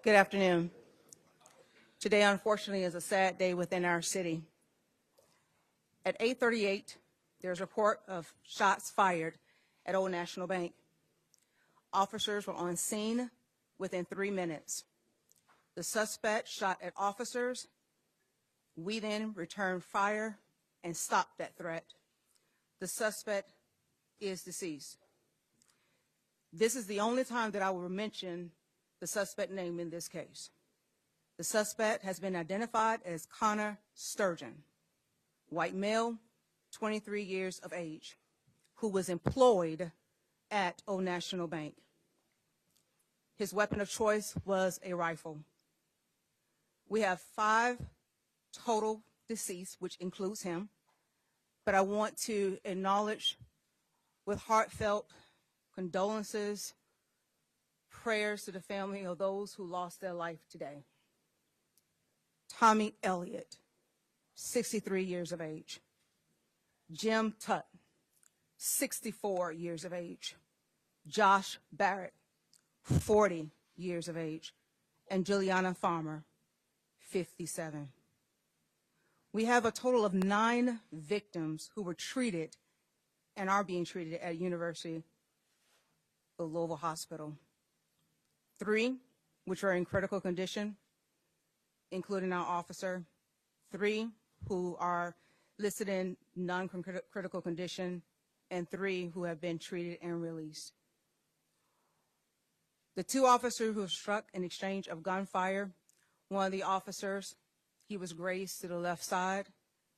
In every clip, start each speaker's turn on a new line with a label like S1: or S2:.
S1: Good afternoon. Today, unfortunately, is a sad day within our city. At 8:38, there's a report of shots fired at Old National Bank. Officers were on scene within 3 minutes. The suspect shot at officers. We then returned fire and stopped that threat. The suspect is deceased. This is the only time that I will mention the suspect name in this case. The suspect has been identified as Connor Sturgeon, white male, 23 years of age, who was employed at Old National Bank. His weapon of choice was a rifle. We have 5 total deceased, which includes him, but I want to acknowledge with heartfelt condolences, prayers to the family of those who lost their life today. Tommy Elliott, 63 years of age. Jim Tutt, 64 years of age. Josh Barrett, 40 years of age. And Juliana Farmer, 57. We have a total of 9 victims who were treated and are being treated at University of Louisville Hospital. 3 which are in critical condition, including our officer. 3 who are listed in non-critical condition, and 3 who have been treated and released. The 2 officers who were struck in exchange of gunfire, one of the officers, he was grazed to the left side,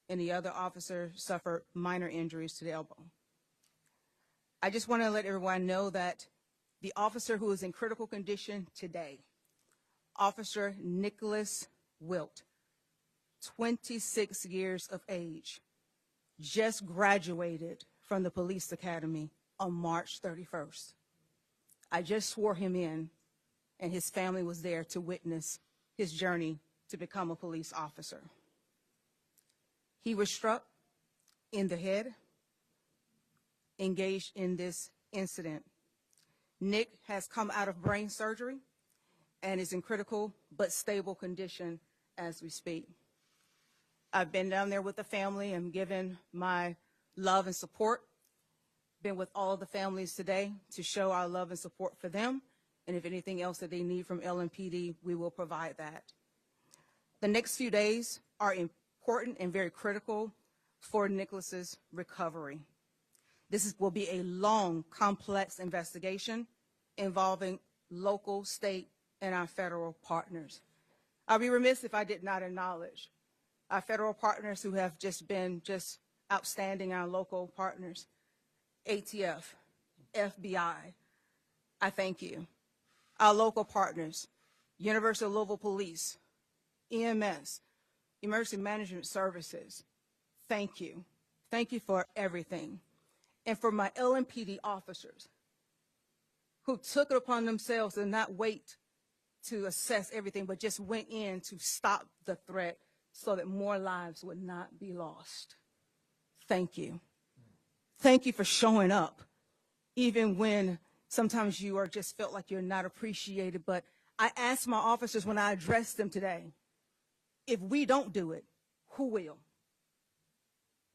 S1: and the other officer suffered minor injuries to the elbow. I just want to let everyone know that the officer who is in critical condition today, Officer Nicholas Wilt, 26 years of age, just graduated from the police academy on March 31st. I just swore him in, and his family was there to witness his journey to become a police officer. He was struck in the head, engaged in this incident. Nick has come out of brain surgery and is in critical but stable condition as we speak. I've been down there with the family and given my love and support. Been with all of the families today to show our love and support for them, and if anything else that they need from LMPD, we will provide that. The next few days are important and very critical for Nicholas's recovery. This will be a long, complex investigation involving local, state, and our federal partners. I'll be remiss if I did not acknowledge our federal partners who have just been outstanding, our local partners, ATF, FBI, I thank you. Our local partners, University of Louisville Police, EMS, Emergency Management Services, thank you. Thank you for everything. And for my LMPD officers who took it upon themselves to not wait to assess everything, but just went in to stop the threat so that more lives would not be lost. Thank you. Thank you for showing up, even when sometimes you are just felt like you're not appreciated. But I asked my officers when I addressed them today, if we don't do it, who will?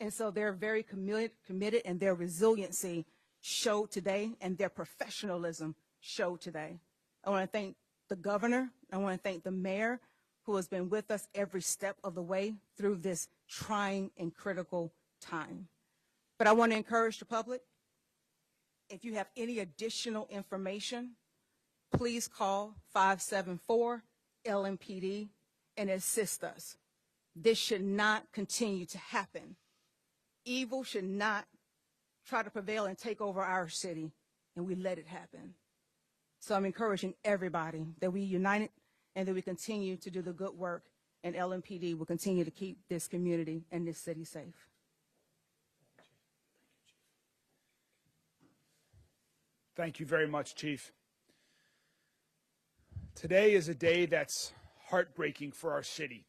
S1: And so they're very committed, and their resiliency showed today, and their professionalism showed today. I want to thank the governor. I want to thank the mayor, who has been with us every step of the way through this trying and critical time. But I want to encourage the public, if you have any additional information, please call 574-LMPD and assist us. This should not continue to happen. Evil should not try to prevail and take over our city, and we let it happen. So I'm encouraging everybody that we unite and that we continue to do the good work, and LMPD will continue to keep this community and this city safe.
S2: Thank you very much, Chief. Today is a day that's heartbreaking for our city,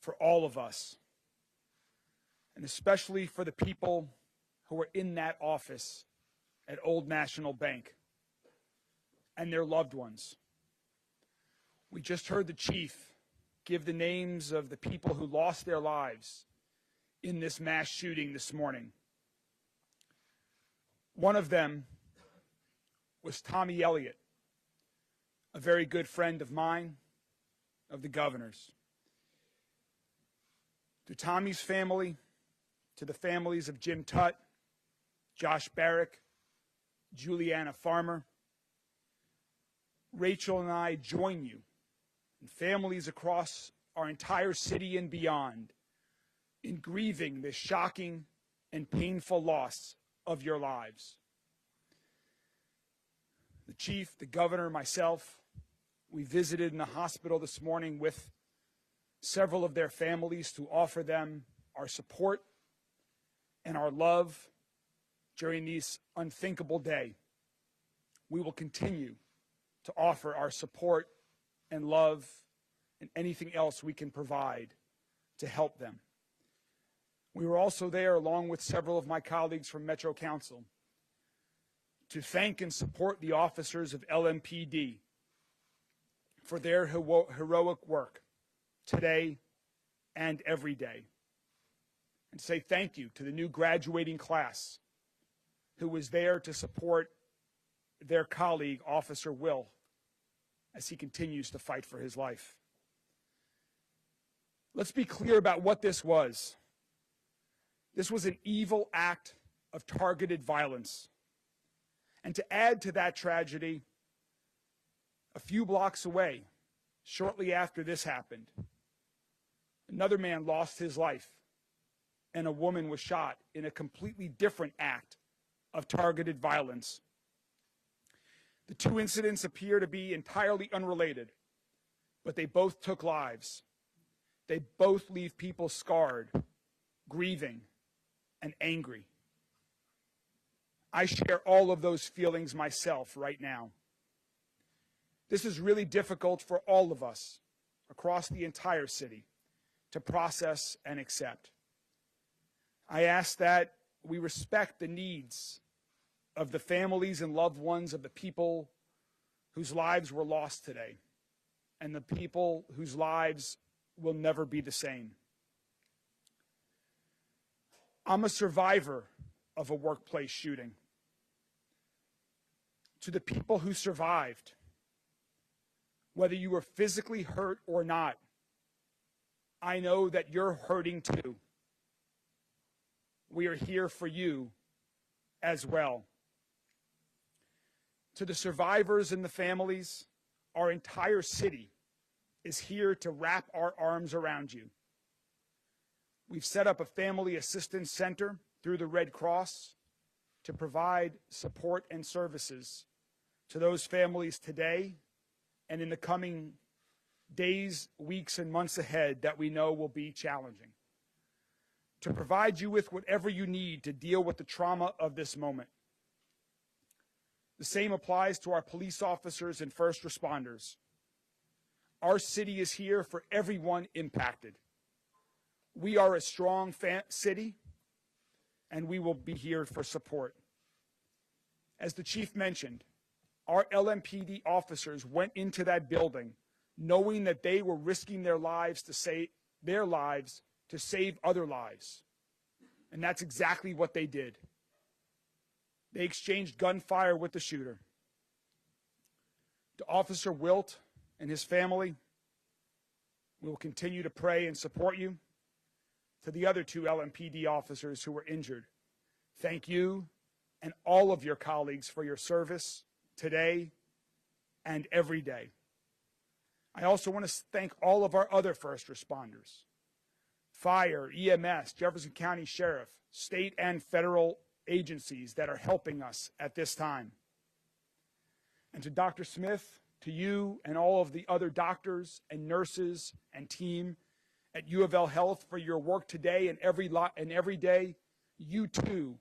S2: for all of us. and especially for the people who are in that office at Old National Bank and their loved ones. We just heard the chief give the names of the people who lost their lives in this mass shooting this morning. One of them was Tommy Elliott, a very good friend of mine, of the governor's. To Tommy's family, to the families of Jim Tutt, Josh Barrick, Juliana Farmer, Rachel and I join you and families across our entire city and beyond in grieving this shocking and painful loss of your lives. The chief, the governor, myself, we visited in the hospital this morning with several of their families to offer them our support and our love during this unthinkable day. We will continue to offer our support and love and anything else we can provide to help them. We were also there, along with several of my colleagues from Metro Council, to thank and support the officers of LMPD for their heroic work today and every day. And say thank you to the new graduating class who was there to support their colleague, Officer Will, as he continues to fight for his life. Let's be clear about what this was. This was an evil act of targeted violence. And to add to that tragedy, a few blocks away, shortly after this happened, another man lost his life and a woman was shot in a completely different act of targeted violence. The two incidents appear to be entirely unrelated, but they both took lives. They both leave people scarred, grieving, and angry. I share all of those feelings myself right now. This is really difficult for all of us across the entire city to process and accept. I ask that we respect the needs of the families and loved ones of the people whose lives were lost today and the people whose lives will never be the same. I'm a survivor of a workplace shooting. To the people who survived, whether you were physically hurt or not, I know that you're hurting too. We are here for you as well. To the survivors and the families, our entire city is here to wrap our arms around you. We've set up a family assistance center through the Red Cross to provide support and services to those families today and in the coming days, weeks, and months ahead that we know will be challenging. To provide you with whatever you need to deal with the trauma of this moment. The same applies to our police officers and first responders. Our city is here for everyone impacted. We are a strong city, and we will be here for support. As the chief mentioned, our LMPD officers went into that building knowing that they were risking their lives to save other lives. And that's exactly what they did. They exchanged gunfire with the shooter. To Officer Wilt and his family, we will continue to pray and support you. To the other two LMPD officers who were injured, thank you and all of your colleagues for your service today and every day. I also want to thank all of our other first responders, fire, EMS, Jefferson County Sheriff, state and federal agencies that are helping us at this time. And to Dr. Smith, to you and all of the other doctors and nurses and team at U of L Health for your work today and every day, you too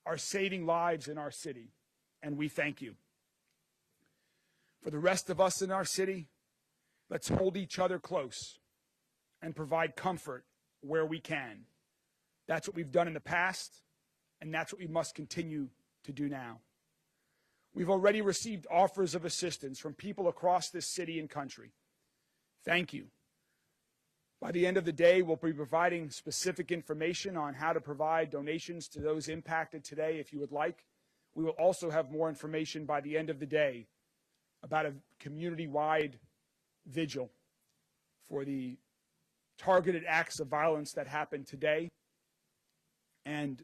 S2: are saving lives in our city, and we thank you. For the rest of us in our city, let's hold each other close and provide comfort where we can. That's what we've done in the past, and that's what we must continue to do now. We've already received offers of assistance from people across this city and country. Thank you. By the end of the day, we'll be providing specific information on how to provide donations to those impacted today if you would like. We will also have more information by the end of the day about a community-wide vigil for the targeted acts of violence that happened today and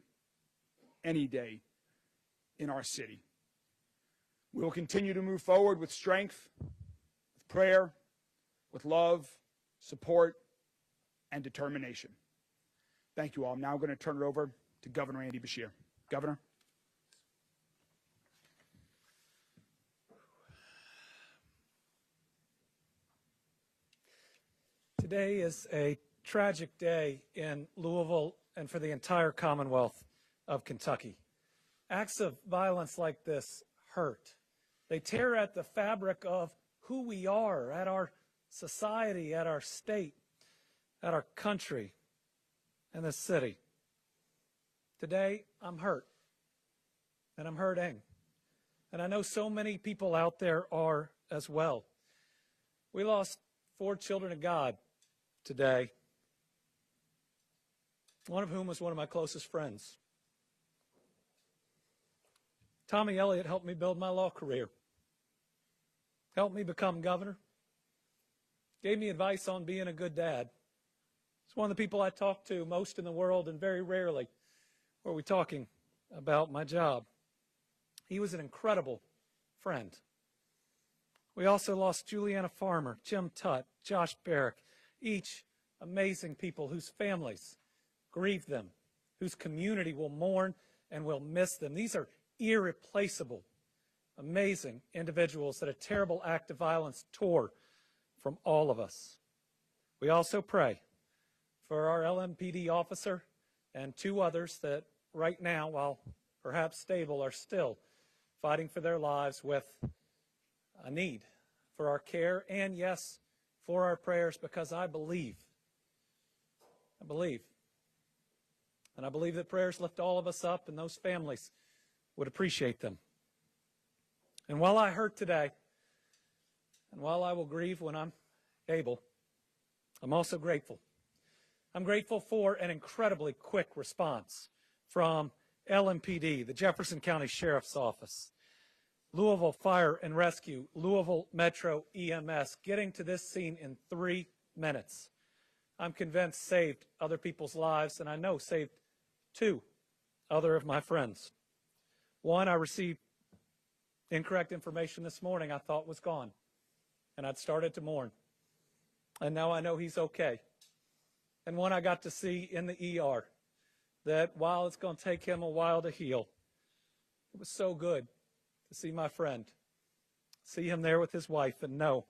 S2: any day in our city. We will continue to move forward with strength, with prayer, with love, support, and determination. Thank you all. I'm now going to turn it over to Governor Andy Beshear. Governor.
S3: Today is a tragic day in Louisville and for the entire Commonwealth of Kentucky. Acts of violence like this hurt. They tear at the fabric of who we are, at our society, at our state, at our country, and the city. Today, I'm hurt, and I'm hurting. And I know so many people out there are as well. We lost 4 children of God today, one of whom was one of my closest friends. Tommy Elliott helped me build my law career, helped me become governor, gave me advice on being a good dad. He's one of the people I talk to most in the world, and very rarely were we talking about my job. He was an incredible friend. We also lost Juliana Farmer, Jim Tutt, Josh Barrick, each amazing people whose families grieve them, whose community will mourn and will miss them. These are irreplaceable, amazing individuals that a terrible act of violence tore from all of us. We also pray for our LMPD officer and 2 others that right now, while perhaps stable, are still fighting for their lives with a need for our care and, yes, for our prayers, because I believe, and I believe that prayers lift all of us up, and those families would appreciate them. And while I hurt today, and while I will grieve when I'm able, I'm also grateful. I'm grateful for an incredibly quick response from LMPD, the Jefferson County Sheriff's Office, Louisville Fire and Rescue, Louisville Metro EMS, getting to this scene in 3 minutes. I'm convinced saved other people's lives, and I know saved 2 other of my friends. One, I received incorrect information this morning I thought was gone, and I'd started to mourn. And now I know he's okay. And one I got to see in the ER, that while it's going to take him a while to heal, it was so good to see my friend, see him there with his wife, and know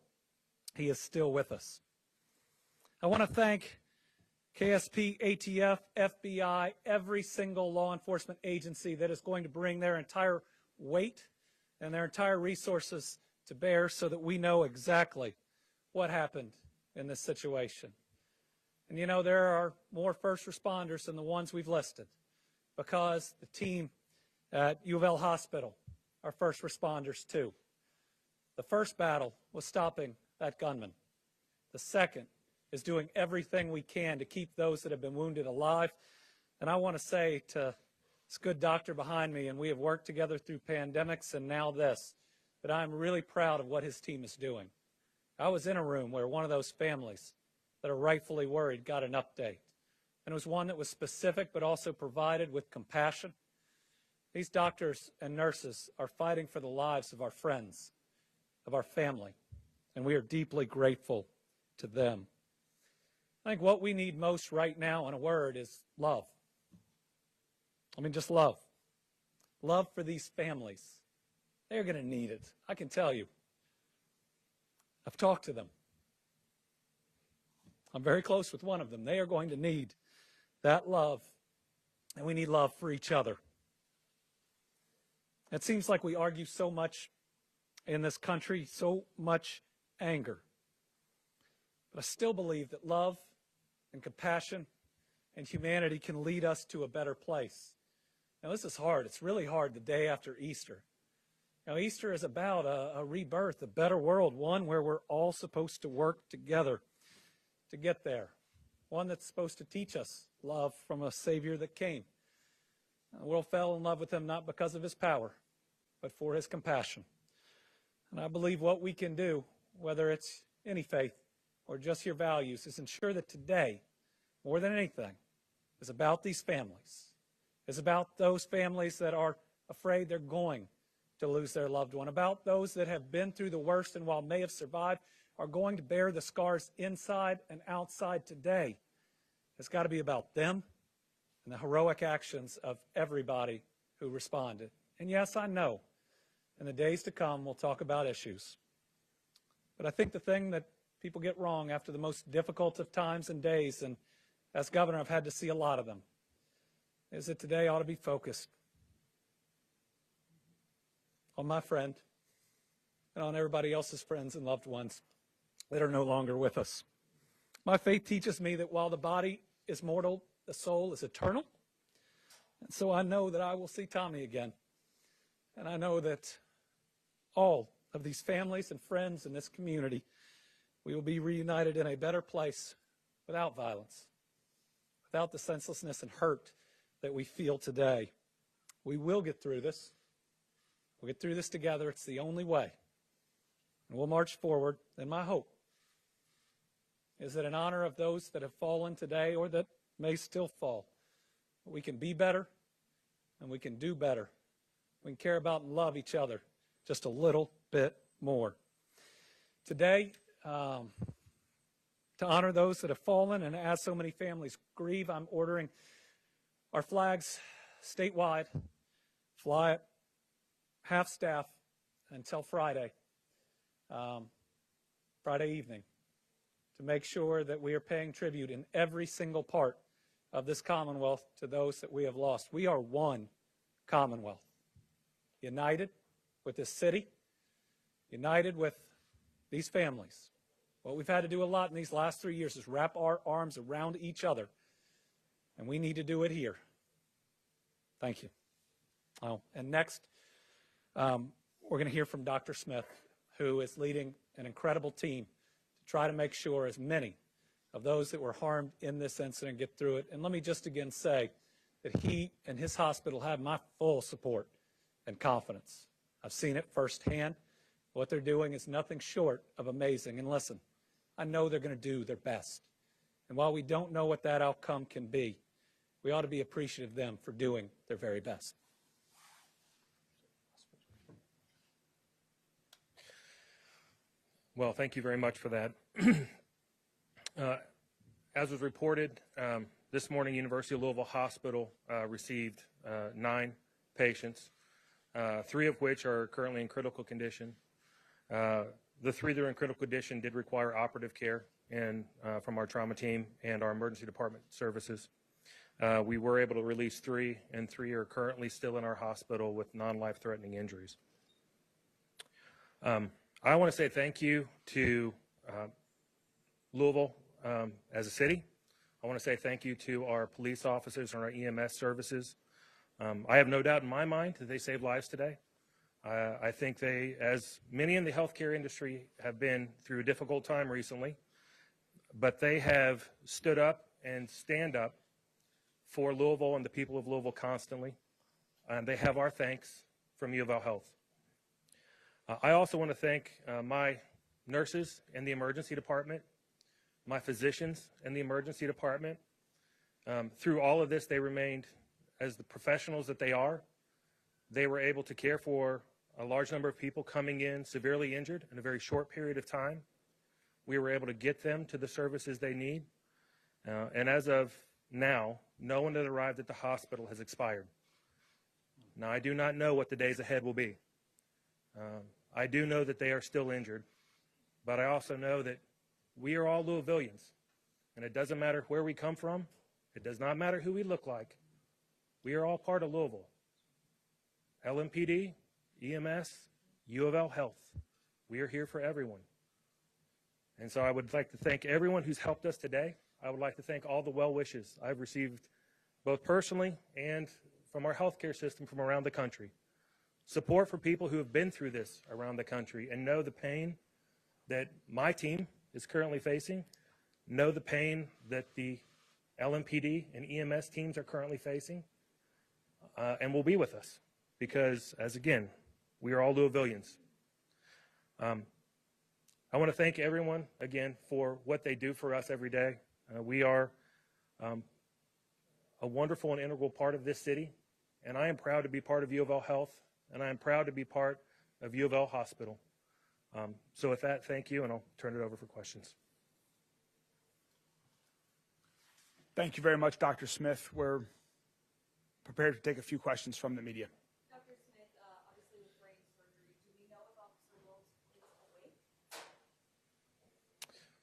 S3: he is still with us. I want to thank KSP, ATF, FBI, every single law enforcement agency that is going to bring their entire weight and their entire resources to bear so that we know exactly what happened in this situation. And you know, there are more first responders than the ones we've listed, because the team at U of L Hospital are first responders too. The first battle was stopping that gunman. The second is doing everything we can to keep those that have been wounded alive. And I want to say to this good doctor behind me, and we have worked together through pandemics and now this, that I'm really proud of what his team is doing. I was in a room where one of those families that are rightfully worried got an update. And it was one that was specific but also provided with compassion. These doctors and nurses are fighting for the lives of our friends, of our family, and we are deeply grateful to them. I think what we need most right now, in a word, is love. I mean, just love. Love for these families. They're going to need it, I can tell you. I've talked to them. I'm very close with one of them. They are going to need that love, and we need love for each other. It seems like we argue so much in this country, so much anger. But I still believe that love and compassion and humanity can lead us to a better place. Now, this is hard. It's really hard the day after Easter. Now, Easter is about a rebirth, a better world, one where we're all supposed to work together to get there, one that's supposed to teach us love from a Savior that came. The world fell in love with him not because of his power, but for his compassion. And I believe what we can do, whether it's any faith or just your values, is ensure that today, more than anything, is about these families, is about those families that are afraid they're going to lose their loved one, about those that have been through the worst and while may have survived, are going to bear the scars inside and outside today. It's got to be about them and the heroic actions of everybody who responded. And yes, I know, in the days to come, we'll talk about issues. But I think the thing that people get wrong after the most difficult of times and days, and as governor, I've had to see a lot of them, is that today ought to be focused on my friend and on everybody else's friends and loved ones that are no longer with us. My faith teaches me that while the body is mortal, the soul is eternal. And so I know that I will see Tommy again. And I know that all of these families and friends in this community, we will be reunited in a better place without violence, without the senselessness and hurt that we feel today. We will get through this. We'll get through this together. It's the only way. And we'll march forward. And my hope is that in honor of those that have fallen today or that may still fall, we can be better and we can do better. We can care about and love each other just a little bit more. Today, to honor those that have fallen and as so many families grieve, I'm ordering our flags statewide, fly at half staff until Friday evening, to make sure that we are paying tribute in every single part of this Commonwealth to those that we have lost. We are one Commonwealth, united with this city, united with these families. What we've had to do a lot in these last 3 years is wrap our arms around each other, and we need to do it here. Thank you. Oh, and next, we're going to hear from Dr. Smith, who is leading an incredible team to try to make sure as many of those that were harmed in this incident get through it. And let me just again say that he and his hospital have my full support and confidence. I've seen it firsthand. What they're doing is nothing short of amazing. And listen, I know they're going to do their best. And while we don't know what that outcome can be, we ought to be appreciative of them for doing their very best.
S4: Well, thank you very much for that. As was reported, this morning, University of Louisville Hospital received 9 patients, 3 of which are currently in critical condition. The 3 that are in critical condition did require operative care and from our trauma team and our emergency department services. We were able to release 3, and 3 are currently still in our hospital with non-life-threatening injuries. I want to say thank you to Louisville as a city. I want to say thank you to our police officers and our EMS services. I have no doubt in my mind that they saved lives today. I think they, as many in the healthcare industry, have been through a difficult time recently, but they have stood up and stand up for Louisville and the people of Louisville constantly. And they have our thanks from U of L Health. I also want to thank my nurses in the emergency department, my physicians in the emergency department. Through all of this, they remained, as the professionals that they are, they were able to care for a large number of people coming in severely injured in a very short period of time. We were able to get them to the services they need. And as of now, no one that arrived at the hospital has expired. Now, I do not know what the days ahead will be. I do know that they are still injured, but I also know that we are all Louisvillians, and it doesn't matter where we come from. It does not matter who we look like. We are all part of Louisville. LMPD, EMS, U of L Health. We are here for everyone. And so I would like to thank everyone who's helped us today. I would like to thank all the well wishes I've received both personally and from our healthcare system from around the country. Support for people who have been through this around the country and know the pain that my team is currently facing, know the pain that the LMPD and EMS teams are currently facing, and will be with us because, as again, we are all Louisvillians. I want to thank everyone again for what they do for us every day. We are a wonderful and integral part of this city, and I am proud to be part of U of L Health, and I am proud to be part of U of L Hospital. So with that, thank you, and I'll turn it over for questions.
S2: Thank you very much, Dr. Smith. We're prepared to take a few questions from the media.
S5: Dr. Smith, obviously with brain surgery, do we know if Officer Wills is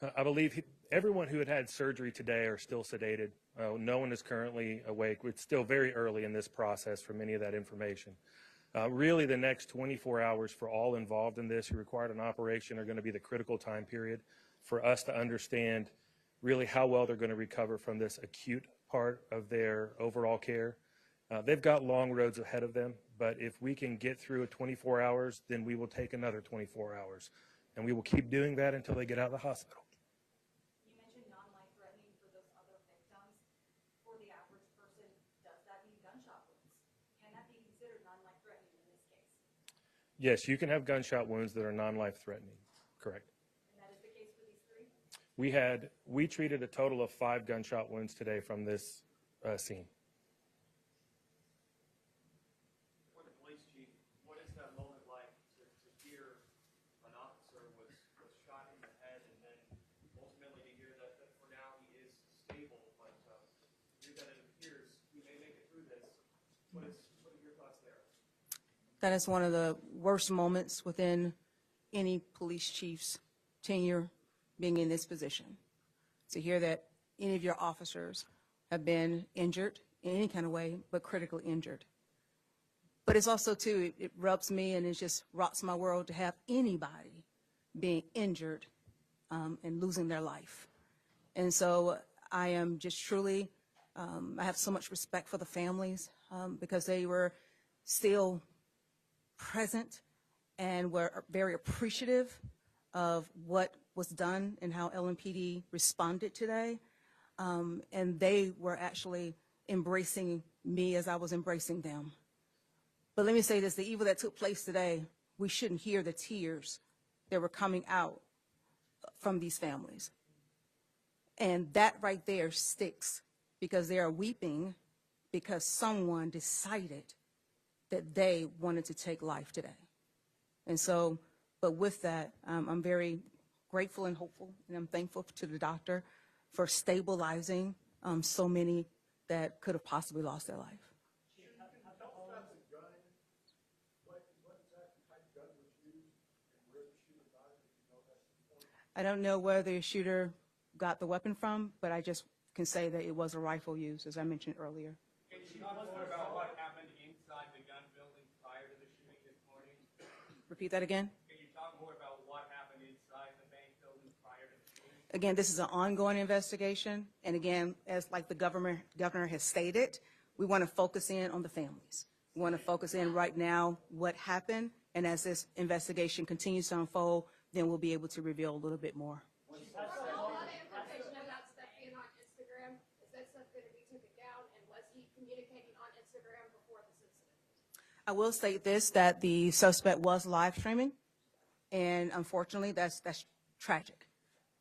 S5: awake?
S4: I believe everyone who had surgery today are still sedated. No one is currently awake. It's still very early in this process for many of that information. Really, the next 24 hours for all involved in this who required an operation are going to be the critical time period for us to understand really how well they're going to recover from this acute part of their overall care. They've got long roads ahead of them, but if we can get through a 24 hours, then we will take another 24 hours. And we will keep doing that until they get out of the hospital.
S5: You mentioned non-life-threatening for those other victims. For the average person, does that mean gunshot wounds? Can that be considered non-life-threatening in this case?
S4: Yes, you can have gunshot wounds that are non-life-threatening, correct.
S5: And that is the case for these three?
S4: We treated a total of 5 gunshot wounds today from this scene.
S6: For the police chief, what is that moment like to hear an officer was shot in the head and then ultimately to hear that for now he is stable, but hear that it appears he may make it through this. What are your thoughts there?
S1: That is one of the worst moments within any police chief's tenure being in this position. To hear that any of your officers have been injured in any kind of way, but critically injured. But it's also, too, it rubs me and it just rocks my world to have anybody being injured and losing their life. And so I am just truly, I have so much respect for the families because they were still present and were very appreciative of what was done and how LMPD responded today. And they were actually embracing me as I was embracing them. But let me say this, the evil that took place today, we shouldn't hear the tears that were coming out from these families. And that right there sticks because they are weeping because someone decided that they wanted to take life today. And so, but with that, I'm very grateful and hopeful, and I'm thankful to the doctor for stabilizing so many that could have possibly lost their life. I don't know where the shooter got the weapon from, but I just can say that it was a rifle used, as I mentioned earlier.
S6: Can you talk more about what happened inside the gun building prior to the shooting this morning?
S1: Repeat that again?
S6: Can you talk more about what happened inside the bank building prior to the shooting?
S1: Again, this is an ongoing investigation, and again, as like the governor has stated, we want to focus in on the families. We want to focus in right now what happened, and as this investigation continues to unfold, then we'll be able to reveal a little bit more.
S5: A lot of information about stuff being on Instagram. Is that stuff going to be taken down? And was he communicating on Instagram before this incident?
S1: I will state this, that the suspect was live streaming, and unfortunately, that's tragic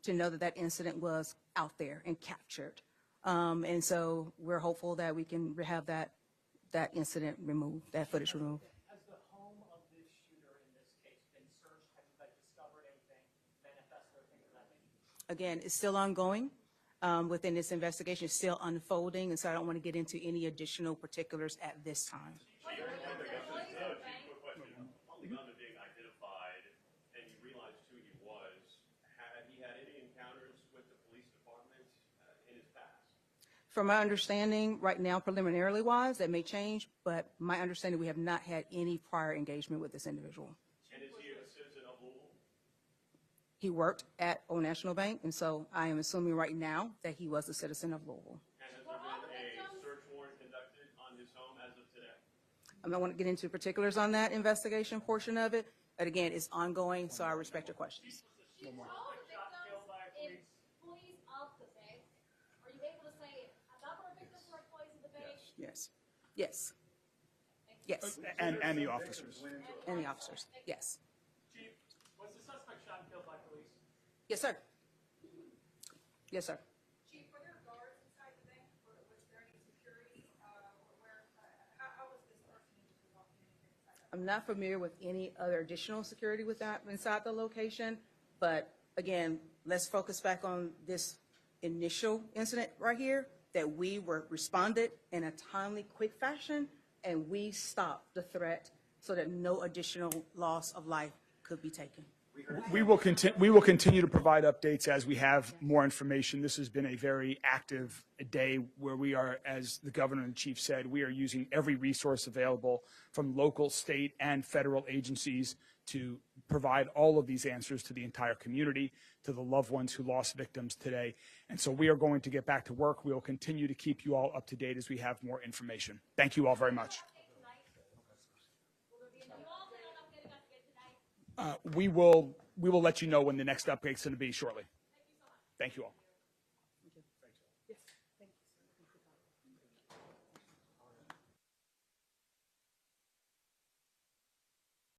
S1: to know that that incident was out there and captured. And so we're hopeful that we can have that incident removed, that footage removed.
S6: Has the home of this shooter in this case been searched? Have you discovered anything, manifest or things of that nature?
S1: Again, it's still ongoing within this investigation. It's still unfolding, and so I don't want to get into any additional particulars at this time.
S7: On the gun that being identified, and you realized who he was, had he had any encounters with the police department in his past?
S1: From my understanding, right now, preliminarily wise, that may change, but my understanding, we have not had any prior engagement with this individual.
S7: And is he a citizen of Louisville?
S1: He worked at Old National Bank, and so I am assuming right now that he was a citizen of Louisville.
S7: And has there been a search warrant conducted on his home as of today?
S1: I don't want to get into particulars on that investigation portion of it, but again, it's ongoing, so I respect your questions.
S5: All the victims, employees of the bank, are you able to say a number of victims were employees of the bank?
S1: Yes, yes, yes,
S2: And the officers.
S1: and the officers, yes.
S3: Chief, was the suspect shot and killed by police?
S1: Yes, sir. Yes, sir.
S5: Chief, were there guards inside the bank? Was there any security? How was this person able to walk in and get inside that?
S1: I'm not familiar with any other additional security with that inside the location, but again, let's focus back on this initial incident right here, that we were responded in a timely, quick fashion, and we stopped the threat so that no additional loss of life could be taken.
S2: We will continue to provide updates as we have more information. This has been a very active day where we are, as the governor and the chief said, we are using every resource available from local, state, and federal agencies to provide all of these answers to the entire community, to the loved ones who lost victims today. And so we are going to get back to work. We will continue to keep you all up to date as we have more information. Thank you all very much. We will let you know when the next update's going to be shortly. Thank you all.
S1: Yes, thank you.